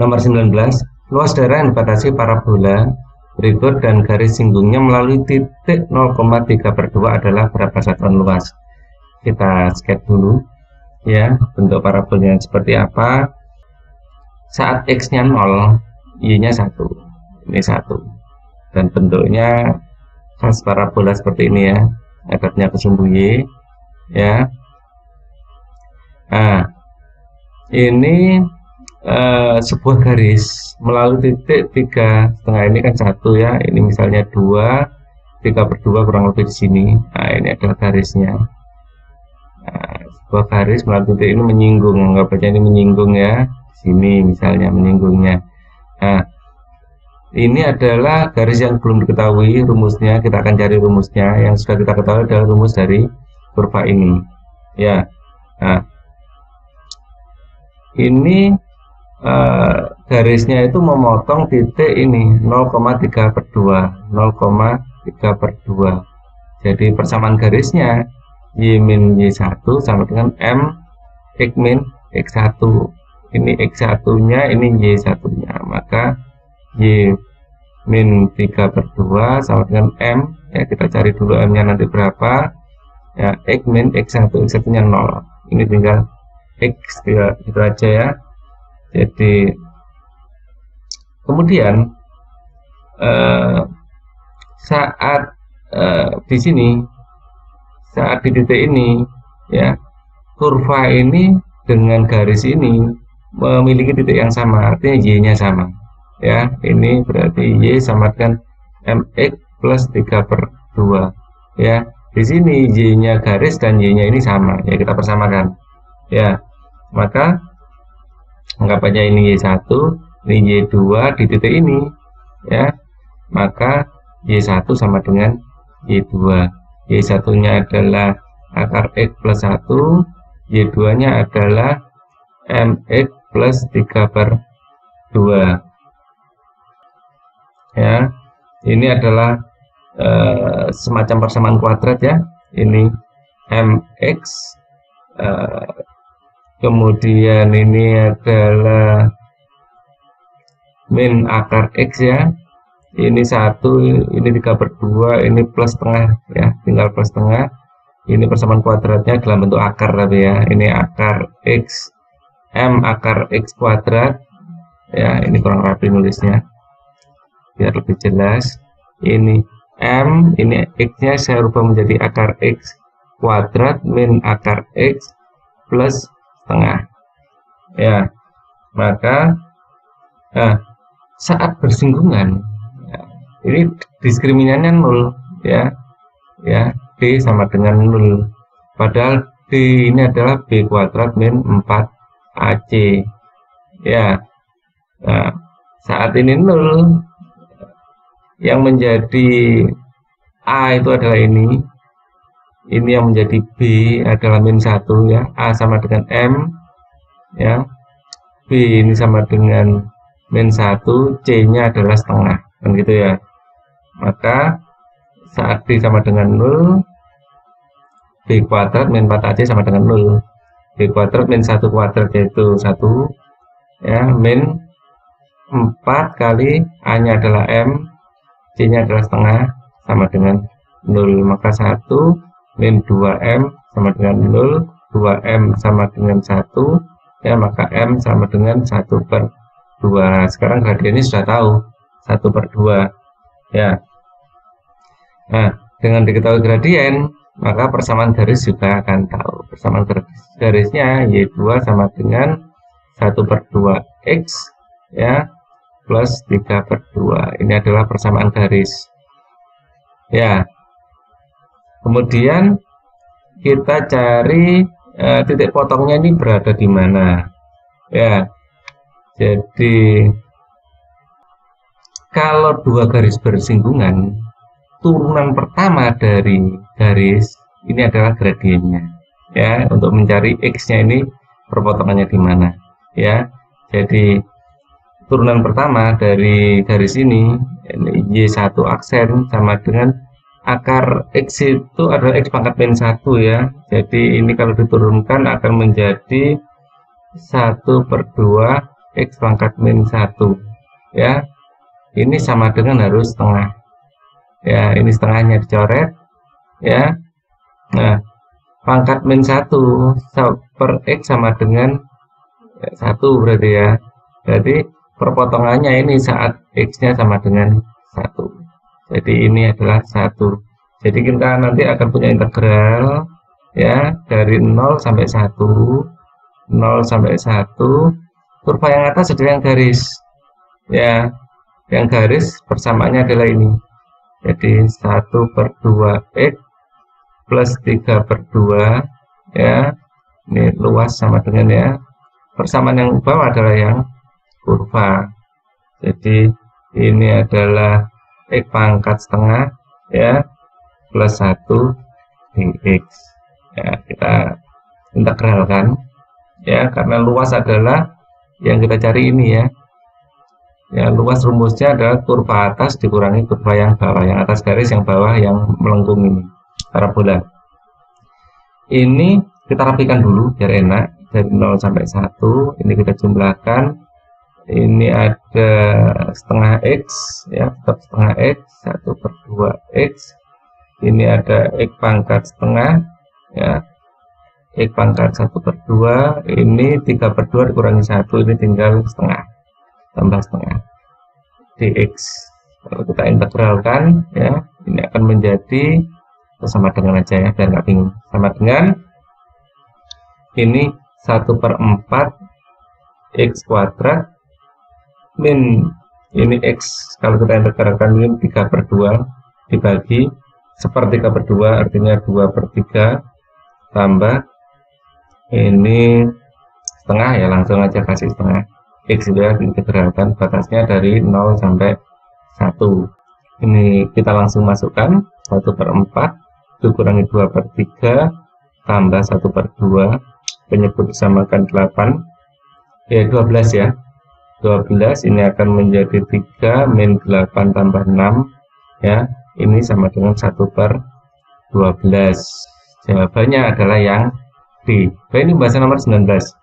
Nomor 19, luas daerah yang dibatasi parabola berikut dan garis singgungnya melalui titik 0,3/2 adalah berapa satuan luas. Kita sketch dulu ya, bentuk parabolanya seperti apa. Saat X-nya 0, Y-nya 1, ini 1, dan bentuknya khas parabola seperti ini ya, hadapnya ke sumbu Y ya. Nah, ini sebuah garis melalui titik 3,5 ini kan 1 ya, ini misalnya 2, 3/2 kurang lebih di sini. Nah, ini adalah garisnya. Nah, sebuah garis melalui titik ini menyinggung, anggap aja ini menyinggung ya, sini misalnya menyinggungnya. Nah, ini adalah garis yang belum diketahui rumusnya, kita akan cari rumusnya. Yang sudah kita ketahui adalah rumus dari kurva ini ya. Nah, ini garisnya itu memotong titik ini 0,3/2, 0,3/2. Jadi persamaan garisnya Y min Y1 sama dengan M X min X1. Ini X1 nya, ini Y1 nya, maka Y min 3/2 sama dengan M ya, kita cari dulu M nya nanti berapa ya, X min X1, X1 nya 0, ini tinggal X ya, gitu aja ya. Jadi kemudian saat di sini, saat di titik ini ya, kurva ini dengan garis ini memiliki titik yang sama, artinya Y-nya sama ya. Ini berarti Y sama dengan MX plus 3/2 ya. Di sini Y-nya garis dan Y-nya ini sama ya, kita persamakan ya. Maka anggap aja ini Y1, ini Y2 di titik ini ya, maka Y1 sama dengan Y2. Y1 nya adalah akar X plus 1, Y2 nya adalah MX plus 3/2 ya. Ini adalah semacam persamaan kuadrat ya. Ini MX, kemudian ini adalah min akar X ya, ini 1, ini 3/2, ini plus tengah ya, tinggal plus tengah. Ini persamaan kuadratnya dalam bentuk akar tapi ya, ini akar X, M akar X kuadrat ya. Ini kurang rapi nulisnya biar lebih jelas. Ini M, ini X nya saya rubah menjadi akar X kuadrat min akar X plus setengah ya. Maka saat bersinggungan ya, ini diskriminannya 0 ya, D sama dengan 0, padahal D ini adalah B kuadrat min 4AC ya. Nah, saat ini 0, yang menjadi A itu adalah ini yang menjadi B adalah min 1 ya, A sama dengan M ya, B ini sama dengan min 1, C nya adalah setengah kan gitu ya. Maka saat D sama dengan 0, B kuadrat min 4AC sama dengan 0, B kuadrat min 1 kuadrat yaitu 1 ya, min 4 kali A nya adalah M, C nya adalah setengah sama dengan 0, maka 1 min 2M sama dengan 0, 2M sama dengan 1 ya, maka M sama dengan 1/2. Sekarang gradiennya sudah tahu 1/2 ya. Nah, dengan diketahui gradien, maka persamaan garis juga akan tahu. Persamaan garisnya Y2 sama dengan 1/2X ya plus 3/2. Ini adalah persamaan garis ya. Kemudian kita cari titik potongnya ini berada di mana ya. Jadi kalau dua garis bersinggungan, turunan pertama dari garis ini adalah gradiennya ya. Untuk mencari X nya ini perpotongannya di mana ya. Jadi turunan pertama dari garis ini Y1 aksen sama dengan akar X itu adalah X pangkat min 1 ya. Jadi ini kalau diturunkan akan menjadi 1/2 X pangkat min 1, ya. Ini sama dengan harus setengah, ya. Ini setengahnya dicoret, ya. Nah, pangkat min 1 per X sama dengan 1 berarti, ya. Jadi perpotongannya ini saat X-nya sama dengan 1. Jadi ini adalah 1. Jadi kita nanti akan punya integral, ya, dari 0 sampai 1. 0 sampai 1. Kurva yang atas adalah yang garis, ya. Yang garis persamaannya adalah ini. Jadi 1/2 X plus 3/2, ya. Ini luas sama dengan, ya. Persamaan yang bawah adalah yang kurva. Jadi ini adalah X pangkat setengah, ya, plus 1 dx. Ya, kita integralkan, ya, karena luas adalah yang kita cari ini, ya. Ya, luas rumusnya adalah kurva atas dikurangi kurva yang bawah, yang atas garis, yang bawah yang melengkung ini, parabola. Ini kita rapikan dulu biar enak. Dari 0 sampai 1 ini kita jumlahkan. Ini ada setengah X, ya, tetap setengah X, 1/2 X. Ini ada X pangkat setengah, ya, X pangkat 1/2. Ini 3/2 dikurangi 1, ini tinggal setengah, tambah setengah dx. Kalau kita integralkan, ya, ini akan menjadi sama dengan aja, ya, biar nggak bingung. Sama dengan ini 1/4 X kuadrat min ini X, kalau kita integralkan ini 3/2 dibagi 1/3/2, artinya 2/3, tambah ini setengah, ya, langsung aja kasih setengah X, ya, diintegralkan batasnya dari 0 sampai 1. Ini kita langsung masukkan 1/4 dikurangi 2/3 tambah 1/2, penyebut disamakan 8, ya, 12, ya. 12 ini akan menjadi 3 min 8 tambah 6, ya. Ini sama dengan 1/12. Jawabannya adalah yang D. Ini bahasa nomor 19.